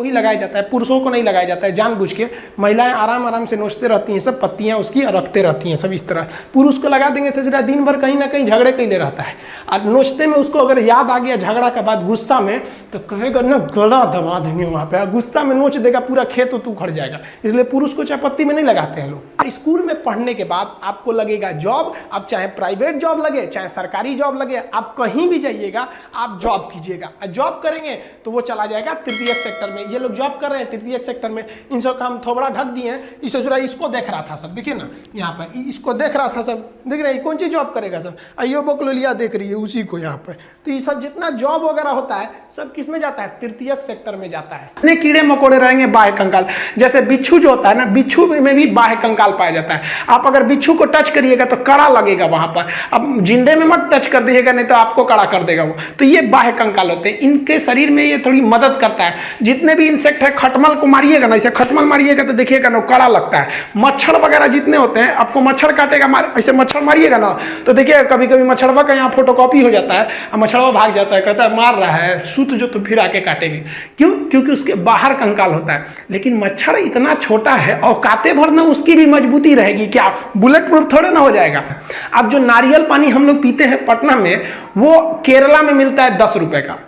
ही लगाया जाता है, पुरुषों को नहीं लगाया जाता है जानबूझ के। महिलाएं आराम आराम से नोचते रहती हैं, सब पत्तियां उसकी रखते रहती हैं सब इस तरह। पुरुष को लगा देंगे ससुरा, दिन भर कहीं ना कहीं झगड़े कैले रहता है, और नोचते में उसको अगर याद आ गया झगड़ा के बाद गुस्सा में, तो कहेगा ना गला दबा देंगे वहां पे, गुस्सा में नोच देगा, पूरा खेत तो उखड़ जाएगा। इसलिए पुरुष को चाय पत्ती में नहीं लगाते हैं लोग। स्कूल में पढ़ने के बाद आपको लगेगा जॉब, अब चाहे प्राइवेट जॉब लगे चाहे सरकारी जॉब लगे, आप कहीं भी जाइएगा आप जॉब कीजिएगा। जॉब करेंगे तो वो चला जाएगा तृतीयक सेक्टर में। ये लोग जॉब कर रहे हैं तृतीयक सेक्टर में, इन सब काम थोबड़ा ढक दिए हैं। इस इसको देख रहा था सब, देखिए ना यहाँ पे, इसको देख रहा था सब, देख रहे हैं कौन सी जॉब करेगा सब, अयो बकलोलिया देख रही है उसी को यहाँ पे। तो ये सब जितना जॉब वगैरह होता है सब किस में जाता है, तृतीयक सेक्टर में जाता है। इतने कीड़े मकोड़े रहेंगे बाह्य कंकाल, जैसे बिच्छू जो होता है ना, बिच्छू में भी बाह्य कंकाल पाया जाता है। आप अगर बिच्छू को टच करिएगा तो कड़ा लगेगा वहां पर, अब जिंदे में मत टच कर दीजिएगा नहीं तो आपको कड़ा कर देगा वो। तो ये बाह्य कंकाल होते हैं, इनके शरीर में ये थोड़ी मदद करता है। जितने भी इंसेक्ट है, खटमल को मारिएगा ना, ऐसे खटमल मारिएगा तो देखिएगा ना कड़ा लगता है। मच्छर वगैरह जितने होते हैं, आपको मच्छर काटेगा, ऐसे मच्छर मारिएगा ना तो देखिए कभी कभी मच्छरवा का यहाँ फोटोकॉपी हो जाता है, मच्छरवा भाग जाता है, कहता है मार रहा है, सूत जो तो फिर आके काटेगी। क्यों? क्योंकि उसके बाहर कंकाल होता है। लेकिन मच्छर इतना छोटा है, औकाते भर ना उसकी भी मजबूती रहेगी, क्या बुलेट प्रूफ थोड़े ना हो जाएगा। अब जो नारियल पानी हम लोग पीते हैं पटना में, वो केरला में मिलता है 10 रुपए का।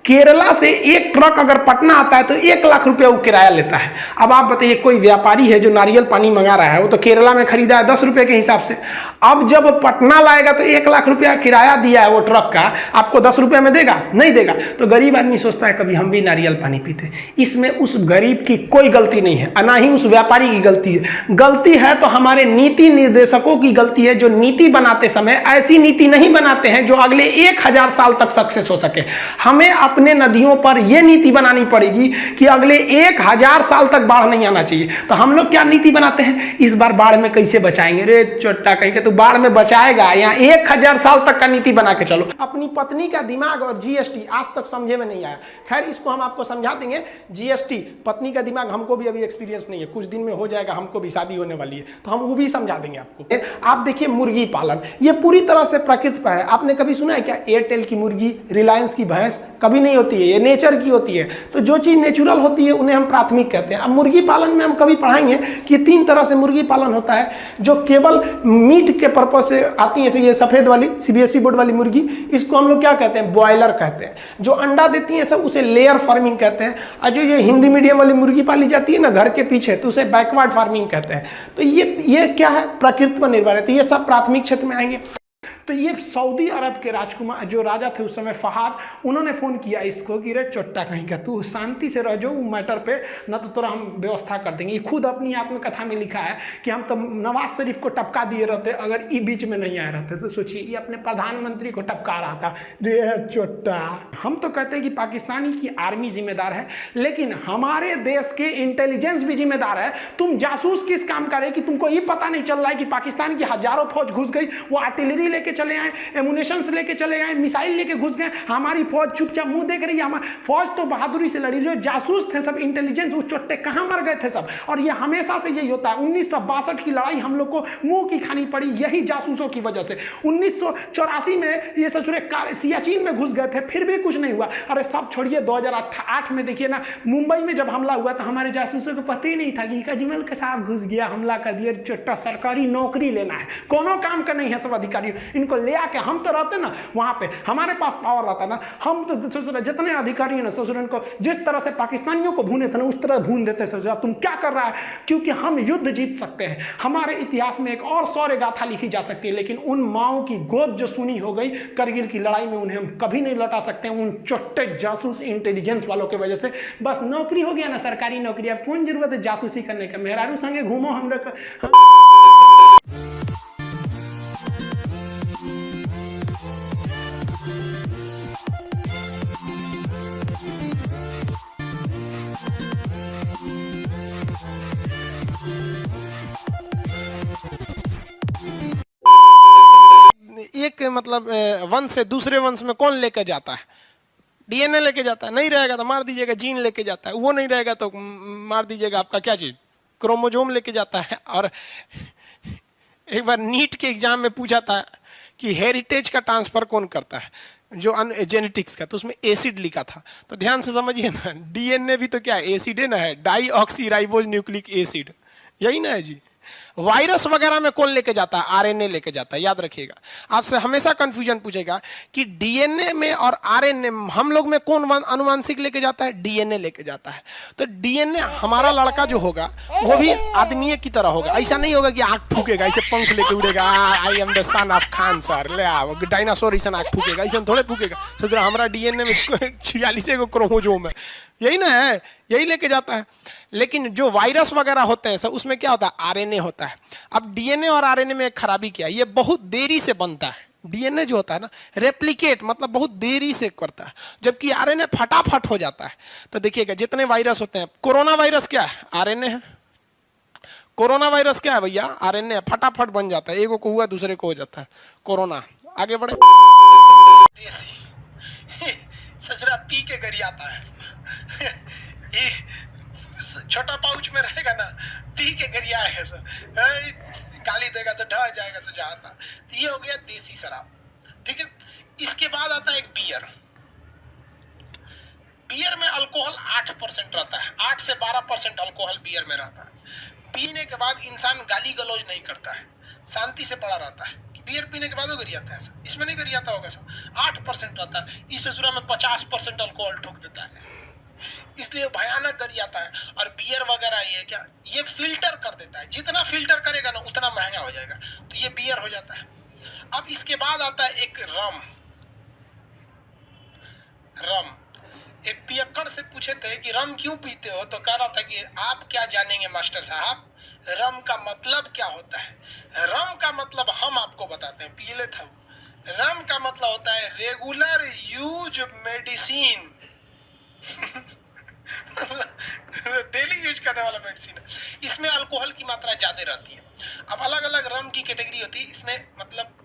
केरला से एक ट्रक अगर पटना आता है तो 1 लाख रुपया वो किराया लेता है। अब आप बताइए, कोई व्यापारी है जो नारियल पानी मंगा रहा है, वो तो केरला में खरीदा है 10 रुपए के हिसाब से, अब जब पटना लाएगा तो 1 लाख रुपया किराया दिया है वो ट्रक का, आपको 10 रुपये में देगा? नहीं देगा। तो गरीब आदमी सोचता है कभी हम भी नारियल पानी पीते। इसमें उस गरीब की कोई गलती नहीं है, ना ही उस व्यापारी की गलती है। गलती है तो हमारे नीति निर्देशकों की गलती है, जो नीति बनाते समय ऐसी नीति नहीं बनाते हैं जो अगले 1000 साल तक सक्सेस हो सके। हमें अपने नदियों पर यह नीति बनानी पड़ेगी कि अगले 1000 साल तक बाढ़ नहीं आना चाहिए। तो हम लोग क्या नीति बनाते हैं, इस बार बाढ़ में कैसे बचाएंगे, रे चोट्टा कहीं के तो बाढ़ में बचाएगा, यहाँ 1000 साल तक का नीति बना के चलो। अपनी पत्नी का दिमाग और जीएसटी आज तक समझे में नहीं आया। खैर इसको हम आपको समझा देंगे। जीएसटी पत्नी का दिमाग हमको भी अभी एक्सपीरियंस नहीं है, कुछ दिन में हो जाएगा, हमको भी शादी होने वाली है तो हम वो भी समझा देंगे आपको। आप देखिए मुर्गी पालन, ये पूरी तरह से प्रकृति पर है। आपने कभी सुना है क्या एयरटेल की मुर्गी, रिलायंस की भैंस? कभी नहीं होती है, ये नेचर की होती है। तो जो चीज नेचुरल होती है उन्हें हम प्राथमिक कहते हैं। अब मुर्गी पालन में हम कभी पढ़ाएंगे कि 3 तरह से मुर्गी पालन होता है, जो केवल मीट के पर्पज से आती है। ये सफेद वाली सीबीएसई बोर्ड वाली मुर्गी, इसको हम लोग क्या कहते हैं, ब्रॉयलर कहते हैं। जो अंडा देती है सब उसे लेयर फार्मिंग कहते हैं। और जो ये हिंदी मीडियम वाली मुर्गी पाली जाती है ना घर के पीछे, तो उसे बैकवर्ड फार्मिंग कहते हैं। तो ये क्या है, प्रकृति पर निर्भर है। तो ये सब प्राथमिक क्षेत्र में आएंगे। तो ये सऊदी अरब के राजकुमार जो राजा थे उस समय फहाद, उन्होंने फोन किया इसको कि रे चोट्टा कहीं का, तू शांति से रह जाओ मैटर पे, ना तो तोरा हम व्यवस्था कर देंगे। खुद अपनी आत्मकथा में लिखा है कि हम तो नवाज शरीफ को टपका दिए रहते अगर ये बीच में नहीं आए रहते। तो सोचिए ये अपने प्रधानमंत्री को टपका रहा था, रे चोट्टा। हम तो कहते हैं कि पाकिस्तानी की आर्मी जिम्मेदार है, लेकिन हमारे देश के इंटेलिजेंस भी जिम्मेदार है। तुम जासूस किस काम का रहे कि तुमको ये पता नहीं चल रहा है कि पाकिस्तान की हजारों फौज घुस गई, वो आर्टिलरी लेके चले आए, एमुनेशन लेके चले आए, मिसाइल लेके घुस गए, हमारी फौज चुपचाप मुंह देख रही है। हमारी फौज तो बहादुरी से लड़ी, जो जासूस थे सब इंटेलिजेंस, वो चोट्टे कहां मर गए थे सब। और ये हमेशा से यही होता है। 1962 की लड़ाई हम लोग को मुंह की खानी पड़ी यही जासूसों की वजह से। 1984 में ये ससुरे सियाचिन में घुस गए थे, फिर भी कुछ नहीं हुआ। अरे सब छोड़िए, 2008 में देखिए ना मुंबई में जब हमला हुआ तो हमारे जासूसों को पता ही नहीं था कि कजमल के साथ घुस गया, हमला कर दिया। चोट्टा सरकारी नौकरी लेना है, कोनो काम का नहीं है सब अधिकारी, इनको ले आके हम तो रहते ना वहां पे, हमारे पास पावर रहता ना, हम तो ससुरा जितने अधिकारी हैं ना ससुरन को जिस तरह से पाकिस्तानियों को भूने थे ना उस तरह भून देते। ससुरा तुम क्या कर रहा है, क्योंकि हम युद्ध जीत सकते हैं। हमारे इतिहास में एक और शौर्य गाथा लिखी जा सकती है, लेकिन उन माओं की गोद जो सुनी हो गई करगिल की लड़ाई में, उन्हें हम कभी नहीं लौटा सकते उन चोट्टे जासूस इंटेलिजेंस वालों की वजह से। बस नौकरी हो गया ना, सरकारी नौकरी, अब कौन जरूरत है जासूसी करने का। मेहरारू संगे घूमो हम लोग। एक मतलब वंश से दूसरे वंश में कौन लेकर जाता है, डीएनए लेके जाता है। नहीं रहेगा तो मार दीजिएगा, जीन लेके जाता है। वो नहीं रहेगा तो मार दीजिएगा आपका क्या चीज, क्रोमोजोम लेके जाता है। और एक बार नीट के एग्जाम में पूछा था कि हेरिटेज का ट्रांसफर कौन करता है, जो जेनेटिक्स का, तो उसमें एसिड लिखा था। तो ध्यान से समझिए ना, डीएनए भी तो क्या है, एसिड है ना, है deoxyribose nucleic acid, यही ना है जी। वायरस वगैरह में कौन लेके जाता है, आरएनए लेके जाता है, याद रखिएगा। आपसे हमेशा कंफ्यूजन पूछेगा कि डीएनए में और आरएनए, हम लोग में कौन अनुवांशिक लेके जाता है, डीएनए लेके जाता है। तो डीएनए हमारा लड़का जो होगा वो भी आदमी की तरह होगा, ऐसा नहीं होगा कि आंख फूकेगा, ऐसे पंख लेके उड़ेगा, I am the son of Khan sir, ले आओ डायनासोर ऐसा आंख फूकेगा, ऐसा थोड़े फूकेगा। सोच रहा हमारा डीएनए में 46 को क्रोमोसोम है, यही ना है, यही लेके जाता है। लेकिन जो वायरस वगैरह होते हैं सब, उसमें क्या होता है, आरएनए होता है। अब डीएनए और आरएनए में एक खराबी क्या है, ये बहुत देरी से बनता है। डीएनए जो होता है ना, रेप्लिकेट मतलब बहुत देरी से करता है, जबकि आरएनए फटाफट हो जाता है। तो देखिएगा जितने वायरस होते हैं, कोरोना वायरस क्या है, आरएनए है। कोरोना वायरस क्या है भैया, आरएनए, फटाफट बन जाता है, एक को हुआ दूसरे को हो जाता है कोरोना। आगे बढ़े। सचरा पी के करी आता है, छोटा पाउच में रहेगा ना, पी के गरिया है, गाली देगा तो ढह जाएगा से जाता। तो ये हो गया देसी शराब, ठीक है। इसके बाद आता है एक बियर। बियर में अल्कोहल 8% रहता है, 8 से 12% अल्कोहल बियर में रहता है। पीने के बाद इंसान गाली गलौज नहीं करता है, शांति से पड़ा रहता है। बियर पीने के बाद वो गरियाता है, इसमें नहीं गरियाता होगा सर, 8% रहता है। इस ससुरा में 50% अल्कोहल ठोक देता है, इसलिए भयानक गरियाता है। और बियर वगैरह ये क्या, ये फिल्टर कर देता है, जितना फिल्टर करेगा ना उतना महंगा हो जाएगा, तो ये बियर हो जाता है। अब इसके बाद आता है एक रम। रम, एक पियक्कड़ से पूछे थे कि रम क्यों पीते हो, तो कह रहा था कि आप क्या जानेंगे मास्टर साहब, रम का मतलब क्या होता है। रम का मतलब हम आपको बताते हैं, पी ले था। रम का मतलब होता है regular use medicine, daily use करने वाला मेडिसिन है। इसमें अल्कोहल की मात्रा ज्यादा रहती है। अब अलग अलग रम की कैटेगरी होती है, इसमें मतलब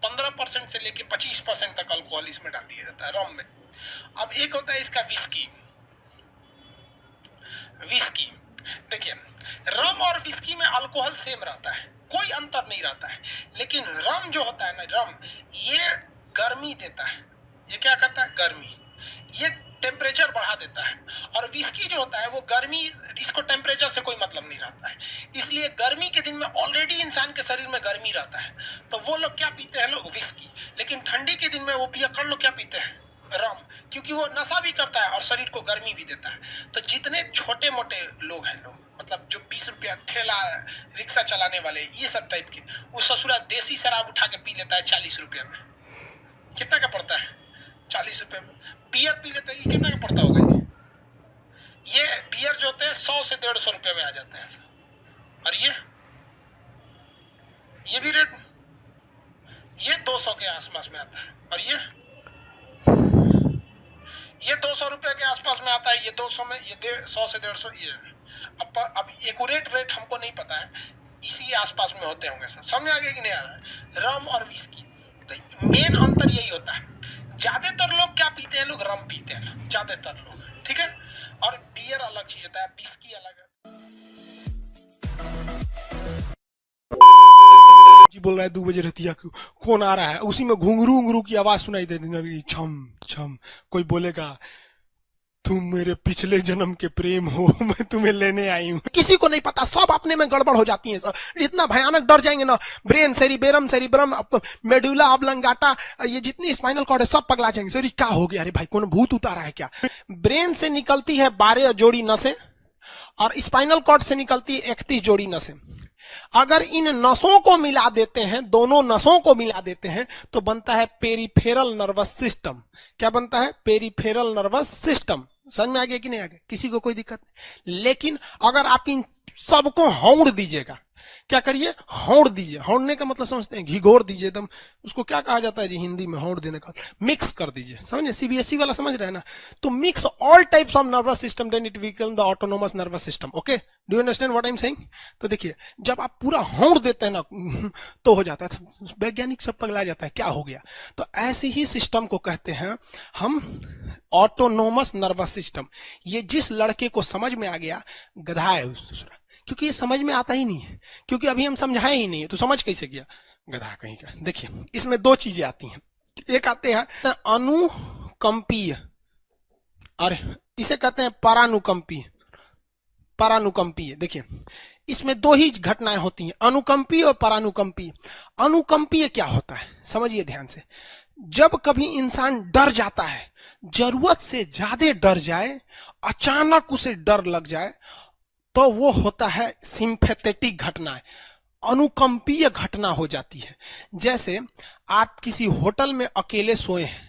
15% से लेके 25% तक अल्कोहल इसमें डाल दिया जाता है रम में। अब एक होता है इसका विस्की। विस्की देखिए, रम और विस्की में अल्कोहल सेम रहता है, कोई अंतर नहीं रहता है। लेकिन रम जो होता है ना, रम ये गर्मी देता है। ये क्या करता है, गर्मी, ये टेम्परेचर बढ़ा देता है। और विस्की जो होता है वो गर्मी, इसको टेम्परेचर से कोई मतलब नहीं रहता है, इसलिए गर्मी के दिन में ऑलरेडी इंसान के शरीर में गर्मी रहता है, तो वो लोग क्या पीते हैं, लोग विस्की। लेकिन ठंडी के दिन में वो पियक्कड़ लोग क्या पीते हैं, रम, क्योंकि वो नशा भी करता है और शरीर को गर्मी भी देता है। तो जितने छोटे मोटे लोग हैं, लोग मतलब जो 20 रुपया ठेला रिक्शा चलाने वाले, ये सब टाइप के, वो ससुरा देसी शराब उठा के पी लेता है 40 रुपया में। कितना का पड़ता है, 40 रुपये में। बियर पी लेते हैं, ये कितना का पड़ता होगा, ये बियर जो होते हैं 100 से 150 रुपये में आ जाते हैं। और ये भी रेट, ये 200 के आसपास में आता है। और ये 200 रुपये के आसपास में आता है, ये 200 में, ये 100 से 150 ये। अब एक्यूरेट रेट हमको नहीं पता है, इसी आसपास में होते होंगे सब। समझ आ गया कि नहीं आ रहा है, रम और विस्की। तो मेन अंतर यही होता है, ज्यादातर लोग क्या पीते हैं, लोग रम पीते हैं ज्यादातर लोग, ठीक है। और बियर अलग चीज होता है, विस्की अलग है। जी बोल रहा है 2 बजे रहती है, कौन आ रहा है, उसी में घुंघरू उंगरू की आवाज सुनाई दे देगी, छम छम। कोई बोलेगा तुम मेरे पिछले जन्म के प्रेम हो, मैं तुम्हें लेने आई हूँ। किसी को नहीं पता, सब अपने में गड़बड़ हो जाती है सब। इतना भयानक डर जाएंगे ना, brain, cerebrum, cerebrum, medulla oblongata, ये जितनी स्पाइनल कॉर्ड है सब पगला जाएंगे। सर क्या हो गया, अरे भाई कौन भूत उतारा है क्या। ब्रेन से निकलती है 12 जोड़ी नसें और स्पाइनल कॉर्ड से निकलती है 31 जोड़ी नसें। अगर इन नसों को मिला देते हैं, दोनों नसों को मिला देते हैं, तो बनता है पेरिफेरल नर्वस सिस्टम। क्या बनता है, पेरिफेरल नर्वस सिस्टम। समझ में आ गया कि नहीं आ गया, किसी को कोई दिक्कत नहीं। लेकिन अगर आप इन सबको हौड़ दीजिएगा, क्या करिए, हौड़ दीजिए। हौड़ने का मतलब समझते हैं, घिघोर दीजिए एकदम, उसको क्या कहा जाता है जी हिंदी में, हौड़ देने का, मिक्स कर दीजिए। समझे, सीबीएसई वाला समझ रहे हैं ना। तो mix all types of nervous system, then it become the autonomous nervous system. Okay, do you understand what I am saying. तो देखिए, जब आप पूरा हौड़ देते हैं ना, तो हो जाता है, वैज्ञानिक सब पगला जाता है, क्या हो गया। तो ऐसे ही सिस्टम को कहते हैं हम ऑटोनोमस नर्वस सिस्टम। ये जिस लड़के को समझ में आ गया, गधा है दूसरा, क्योंकि ये समझ में आता ही नहीं है, क्योंकि अभी हम समझाए ही नहीं है, तो समझ कैसे गया, गधा कहीं का। देखिए, इसमें 2 चीजें आती हैं, एक आते हैं अनुकंपीय और इसे कहते हैं परानुकंपीय। परानुकंपीय देखिए, इसमें दो ही घटनाएं होती हैं, अनुकंपीय और परानुकंपीय। अनुकंपीय क्या होता है समझिए ध्यान से। जब कभी इंसान डर जाता है, जरूरत से ज्यादा डर जाए, अचानक उसे डर लग जाए, तो वो होता है सिंपैथेटिक घटना, अनुकंपीय घटना हो जाती है। जैसे आप किसी होटल में अकेले सोए हैं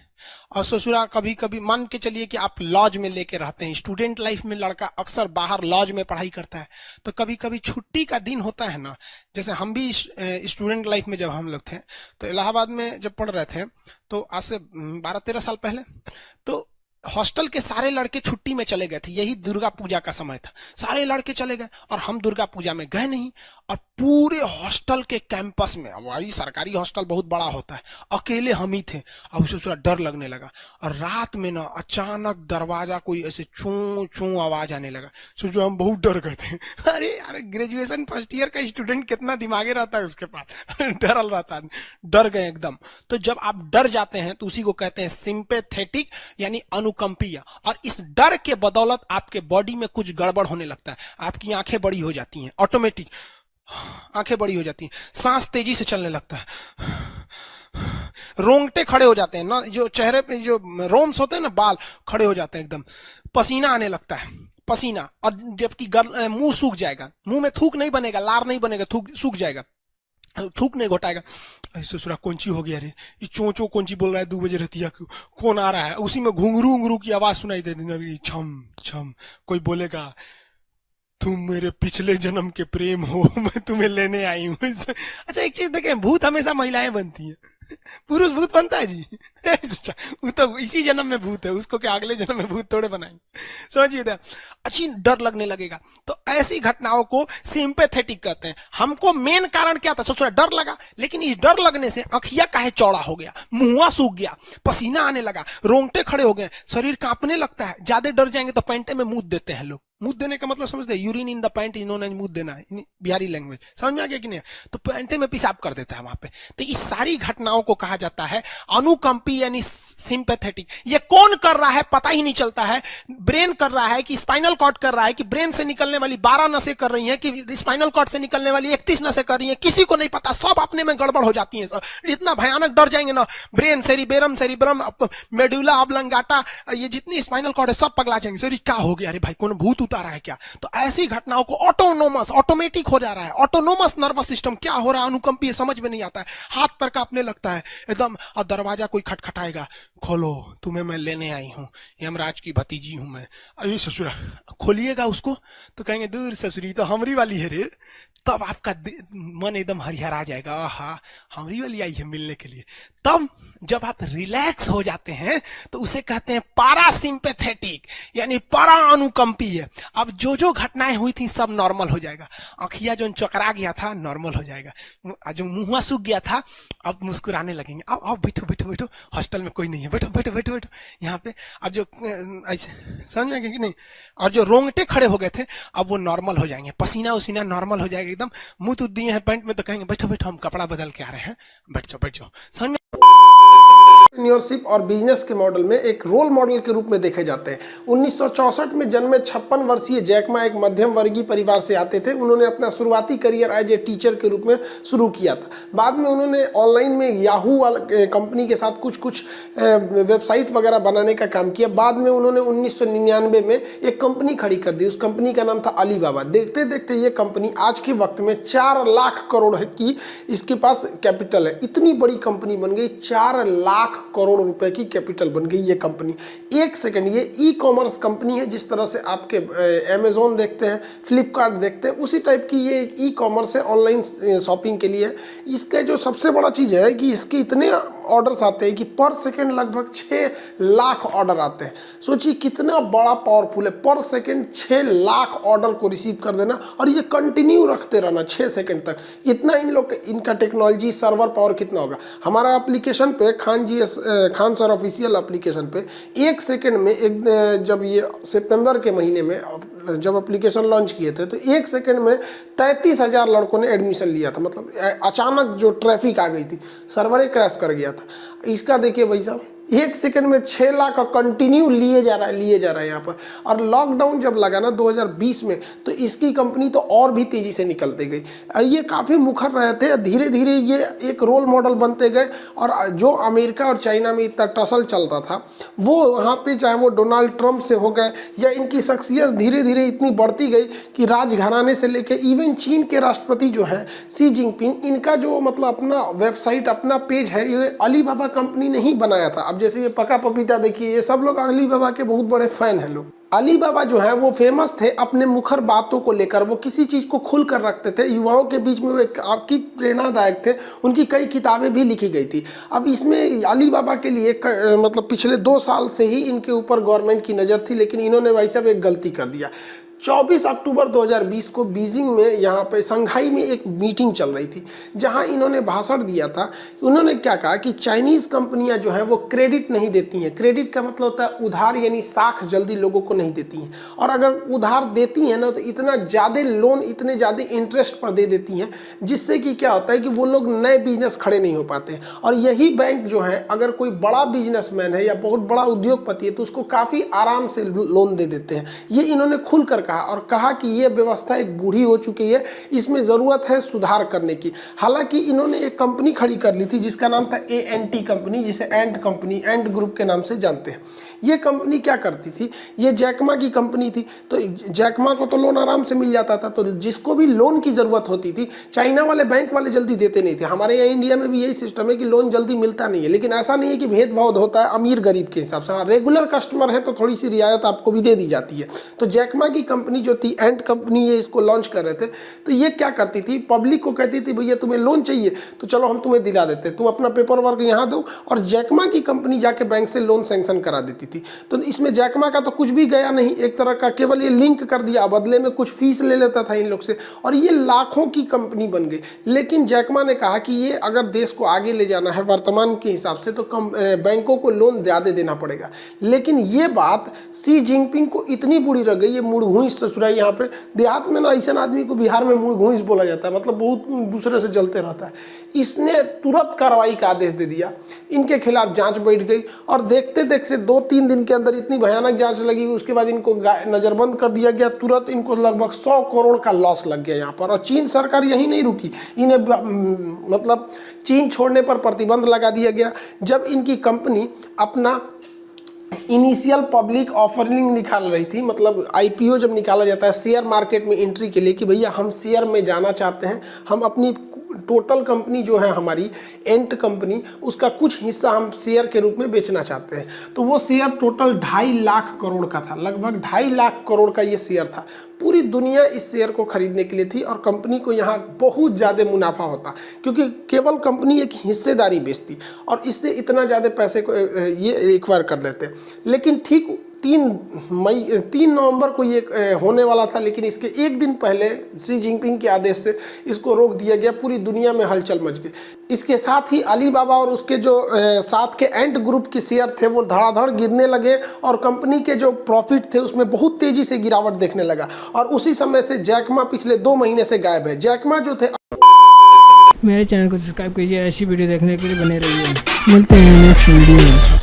और ससुरा, कभी कभी मान के चलिए कि आप लॉज में लेके रहते हैं, स्टूडेंट लाइफ में लड़का अक्सर बाहर लॉज में पढ़ाई करता है, तो कभी कभी छुट्टी का दिन होता है ना, जैसे हम भी स्टूडेंट लाइफ में जब हम लोग थे तो इलाहाबाद में जब पढ़ रहे थे, तो आज से 12-13 साल पहले, तो हॉस्टल के सारे लड़के छुट्टी में चले गए थे, यही दुर्गा पूजा का समय था, सारे लड़के चले गए और हम दुर्गा पूजा में गए नहीं, और पूरे हॉस्टल के कैंपस में, अब वही सरकारी हॉस्टल बहुत बड़ा होता है, अकेले हम ही थे। अब उसे थोड़ा डर लगने लगा और रात में ना अचानक दरवाजा कोई ऐसे चूं चूं आवाज आने लगा, सोचो हम बहुत डर गए थे। अरे यार, ग्रेजुएशन फर्स्ट ईयर का स्टूडेंट कितना दिमागी रहता है उसके पास, डरल रहता है, डर गए एकदम। तो जब आप डर जाते हैं तो उसी को कहते हैं सिंपैथेटिक यानी अनुकंपीय, और इस डर के बदौलत आपके बॉडी में कुछ गड़बड़ होने लगता है, आपकी आंखें बड़ी हो जाती हैं, ऑटोमेटिक आंखें बड़ी हो जाती हैं, सांस तेजी से चलने लगता है, रोंगटे खड़े हो जाते हैं ना, जो चेहरे पे जो रोम्स होते हैं ना, बाल खड़े हो जाते हैं एकदम, पसीना आने लगता है, पसीना, और जबकि मुंह सूख जाएगा, मुंह में थूक नहीं बनेगा, लार नहीं बनेगा, थूक सूख जाएगा, थूक नहीं घोटाएगा। ससुरा कौन ची हो गया रे, ये चोंचो कौन ची बोल रहा है 2 बजे रहती है, कौन आ रहा है, उसी में घुंघरू घुंघरू की आवाज सुनाई दे देगी, छम छम, कोई बोलेगा तुम मेरे पिछले जन्म के प्रेम हो, मैं तुम्हें लेने आई हूँ। अच्छा एक चीज देखें, भूत हमेशा महिलाएं बनती हैं, पुरुष भूत बनता है जी? वो तो इसी जन्म में भूत है, उसको क्या अगले जन्म में भूत थोड़े बनाएंगे, समझिए। अच्छी डर लगने लगेगा, तो ऐसी घटनाओं को सिंपैथेटिक कहते हैं। हमको मेन कारण क्या था, सोच डर लगा, लेकिन इस डर लगने से आंखिया काहे चौड़ा हो गया, मुंह सूख गया, पसीना आने लगा, रोंगटे खड़े हो गए, शरीर कांपने लगता है। ज्यादा डर जाएंगे तो पैंटे में मुंह देते हैं लोग, मुंह देने का मतलब समझते हैं, urine in the pant is known as मुंह देना, बिहारी लैंग्वेज समझ में आ गया कि नहीं? तो पैंटे में पेशाब कर देता है वहां पे। तो इस सारी घटनाओं को कहा जाता है अनुकंपी यानी सिंपैथेटिक। ये कौन कर रहा है पता ही नहीं चलता है, ब्रेन कर रहा है कि स्पाइनल कॉर्ड कर रहा है, कि ब्रेन से निकलने वाली 12 नसें कर रही हैं, कि स्पाइनल कॉर्ड से निकलने वाली 31 नसें कर रही हैं, किसी को नहीं पता, सब अपने में गड़बड़ हो जाती है। इतना भयानक डर जाएंगे ना, brain, cerebrum, cerebrum, medulla oblongata, ये जितनी स्पाइनल कॉर्ड है सब पगला जाएंगे। सर क्या हो गया, अरे भाई कौन भूत उतारा है क्या? तो ऐसी घटनाओं को ऑटोनोमस, ऑटोमेटिक हो जा रहा है, ऑटोनोमस नर्वस सिस्टम, क्या हो रहा है अनुकंपीय समझ में नहीं आता है, हाथ पर कांपने लगता है एकदम, और दरवाजा कोई खटखटाएगा, खोलो तुम्हें मैं लेने आई हूं, यमराज की भतीजी हूं मैं। अरे ससुरा, खोलिएगा उसको तो कहेंगे दूर ससुरी तो हमरी वाली है रे, तब आपका मन एकदम हरिहर आ जाएगा, आहा हमरी वाली आई है मिलने के लिए। तब जब आप रिलैक्स हो जाते हैं तो उसे कहते हैं पारासिम्पैथेटिक यानी परा अनुकंपीय। अब जो जो घटनाएं हुई थी सब नॉर्मल हो जाएगा, आंखिया जो चकरा गया था नॉर्मल हो जाएगा, जो मुंह सूख गया था अब मुस्कुराने लगेंगे, अब आओ बैठो बैठो बैठो, हॉस्टल में कोई नहीं है, बैठो बैठो बैठो बैठो यहाँ पे। और जो ऐसे समझ कि नहीं, और जो रोंगटे खड़े हो गए थे अब वो नॉर्मल हो जाएंगे, पसीना उसीना नॉर्मल हो जाएगा एकदम, मुंह तो दिए हैं पैंट में तो कहेंगे बैठो बैठो हम कपड़ा बदल के आ रहे हैं, बैठ जाओ बैठ जाओ। समझ एंटरप्रेन्योरशिप और बिजनेस के मॉडल में एक रोल मॉडल के रूप में देखे जाते हैं। 1964 में जन्मे 56 वर्षीय जैकमा एक मध्यम वर्गीय परिवार से आते थे। उन्होंने अपना शुरुआती करियर एज ए टीचर के रूप में शुरू किया था। बाद में उन्होंने ऑनलाइन में याहू कंपनी के साथ कुछ वेबसाइट वगैरह बनाने का काम किया। बाद में उन्होंने 1999 में एक कंपनी खड़ी कर दी, उस कंपनी का नाम था अलीबाबा। देखते देखते ये कंपनी आज के वक्त में 4 लाख करोड़ की इसके पास कैपिटल है। इतनी बड़ी कंपनी बन गई, 4 लाख करोड़ रुपए की कैपिटल बन गई ये कंपनी। एक सेकंड, ये ई कॉमर्स कंपनी है, जिस तरह से आपके अमेजोन देखते हैं, फ्लिपकार्ट देखते हैं, उसी टाइप की ये ई कॉमर्स है, ऑनलाइन शॉपिंग के लिए। इसका जो सबसे बड़ा चीज़ है कि इसके इतने ऑर्डर्स आते हैं कि पर सेकंड लगभग 6 लाख ऑर्डर आते हैं। सोचिए कितना बड़ा पावरफुल है, पर सेकंड 6 लाख ऑर्डर को रिसीव कर देना, और ये कंटिन्यू रखते रहना 6 सेकंड तक। इतना इनका टेक्नोलॉजी सर्वर पावर कितना होगा। हमारा एप्लीकेशन पे खान जी खान सर ऑफिशियल एप्लीकेशन पे 1 सेकंड में जब ये सितंबर के महीने में जब एप्लीकेशन लॉन्च किए थे तो 1 सेकंड में 33,000 लड़कों ने एडमिशन लिया था। मतलब अचानक जो ट्रैफिक आ गई थी, सर्वर क्रैश कर गया था। इसका देखिए भाई साहब, 1 सेकंड में 6 लाख का कंटिन्यू लिए जा रहा है यहाँ पर। और लॉकडाउन जब लगा ना 2020 में, तो इसकी कंपनी तो और भी तेजी से निकलती गई। ये काफ़ी मुखर रहे थे, धीरे धीरे ये एक रोल मॉडल बनते गए। और जो अमेरिका और चाइना में इतना टसल चलता था, वो वहाँ पे चाहे वो डोनाल्ड ट्रंप से हो गए या इनकी शख्सियत धीरे धीरे इतनी बढ़ती गई कि राजघराने से लेकर इवन चीन के राष्ट्रपति जो है शी जिनपिंग, इनका जो मतलब अपना वेबसाइट, अपना पेज है, ये अलीबाबा कंपनी ने ही बनाया था। अब जैसे ये पका पपीता देखिए, ये सब लोग अलीबाबा के बहुत बड़े फैन हैं लोग। अलीबाबा जो है वो फेमस थे अपने मुखर बातों को लेकर, वो किसी चीज़ को खुल कर रखते थे, युवाओं के बीच में वो एक आपकी प्रेरणादायक थे। उनकी कई किताबें भी लिखी गई थी। अब इसमें अलीबाबा के लिए मतलब पिछले 2 साल से ही इनके ऊपर गवर्नमेंट की नज़र थी, लेकिन इन्होंने भाई साहब एक गलती कर दिया। 24 अक्टूबर 2020 को बीजिंग में, यहाँ पे संघाई में एक मीटिंग चल रही थी, जहाँ इन्होंने भाषण दिया था। उन्होंने क्या कहा कि चाइनीज़ कंपनियाँ जो है वो क्रेडिट नहीं देती हैं। क्रेडिट का मतलब होता है उधार, यानी साख जल्दी लोगों को नहीं देती हैं। और अगर उधार देती हैं ना तो इतना ज़्यादा लोन, इतने ज़्यादा इंटरेस्ट पर दे देती हैं, जिससे कि क्या होता है कि वो लोग नए बिजनेस खड़े नहीं हो पाते। और यही बैंक जो है, अगर कोई बड़ा बिजनेसमैन है या बहुत बड़ा उद्योगपति है तो उसको काफ़ी आराम से लोन दे देते हैं। ये इन्होंने खुलकर और कहा कि ये व्यवस्था एक बूढ़ी हो चुकी है, इसमें ज़रूरत है सुधार करने की। हालांकि इन्होंने एक कंपनी खड़ी कर ली थी जिसका नाम था ANT कंपनी, जिसे एंड ग्रुप के नाम से जानते हैं। ये कंपनी क्या करती थी, ये जैकमा की कंपनी थी। तो जैकमा को तो लोन आराम से मिल जाता था, तो जिसको भी लोन की ज़रूरत होती थी, चाइना वाले बैंक वाले जल्दी देते नहीं थे। हमारे यहाँ इंडिया में भी यही सिस्टम है कि लोन जल्दी मिलता नहीं है, लेकिन ऐसा नहीं है कि भेदभाव होता है अमीर गरीब के हिसाब से। हाँ, रेगुलर कस्टमर है तो थोड़ी सी रियायत आपको भी दे दी जाती है। तो जैकमा की कंपनी जो थी, एंड कंपनी, ये इसको लॉन्च कर रहे थे, तो ये क्या करती थी, पब्लिक को कहती थी भैया तुम्हें लोन चाहिए तो चलो हम तुम्हें दिला देते, तुम अपना पेपर वर्क यहाँ दो, और जैकमा की कंपनी जाके बैंक से लोन सैंक्शन करा देती थी। तो इसमें जैकमा का तो कुछ भी गया नहीं, एक तरह का केवल ये लिंक कर दिया, बदले में कुछ फीस ले लेता था इन लोग से, और ये लाखों की कंपनी बन गई। लेकिन जैकमा ने कहा कि ये अगर देश को आगे ले जाना है वर्तमान के हिसाब से तो बैंकों को लोन ज़्यादा देना पड़ेगा। लेकिन ये बात शी जिनपिंग को इतनी बुरी लग गई, ये मुड़घुइस ससुराई, यहाँ पे देहात में ना ऐसा आदमी को बिहार में मुड़घुइस बोला जाता है, मतलब बहुत दूसरे से जलते रहता है। इसने तुरंत कार्रवाई का आदेश दे दिया, इनके खिलाफ जांच बैठ गई, और देखते देखते 2-3 दिन के अंदर इतनी भयानक जांच लगी, उसके बाद इनको नज़रबंद कर दिया गया। तुरंत इनको लगभग 100 करोड़ का लॉस लग गया यहाँ पर। और चीन सरकार यही नहीं रुकी, इन्हें मतलब चीन छोड़ने पर प्रतिबंध लगा दिया गया। जब इनकी कंपनी अपना इनिशियल पब्लिक ऑफरिंग निकाल रही थी, मतलब IPO जब निकाला जाता है शेयर मार्केट में एंट्री के लिए कि भैया हम शेयर में जाना चाहते हैं, हम अपनी टोटल कंपनी जो है हमारी एंट कंपनी, उसका कुछ हिस्सा हम शेयर के रूप में बेचना चाहते हैं, तो वो शेयर टोटल 2.5 लाख करोड़ का था, लगभग 2.5 लाख करोड़ का ये शेयर था। पूरी दुनिया इस शेयर को खरीदने के लिए थी, और कंपनी को यहाँ बहुत ज़्यादा मुनाफा होता, क्योंकि केवल कंपनी एक हिस्सेदारी बेचती और इससे इतना ज़्यादा पैसे को ये एक्वायर कर लेते। लेकिन ठीक 3 नवंबर को ये होने वाला था, लेकिन इसके एक दिन पहले शी जिनपिंग के आदेश से इसको रोक दिया गया। पूरी दुनिया में हलचल मच गई। इसके साथ ही अलीबाबा और उसके जो साथ के एंट ग्रुप के शेयर थे वो धड़ाधड़ गिरने लगे, और कंपनी के जो प्रॉफिट थे उसमें बहुत तेजी से गिरावट देखने लगा। और उसी समय से जैकमा पिछले 2 महीने से गायब है। जैकमा जो थे, मेरे चैनल को सब्सक्राइब कीजिए, ऐसी वीडियो देखने के लिए बने रहिए। मिलते हैं नेक्स्ट वीडियो में।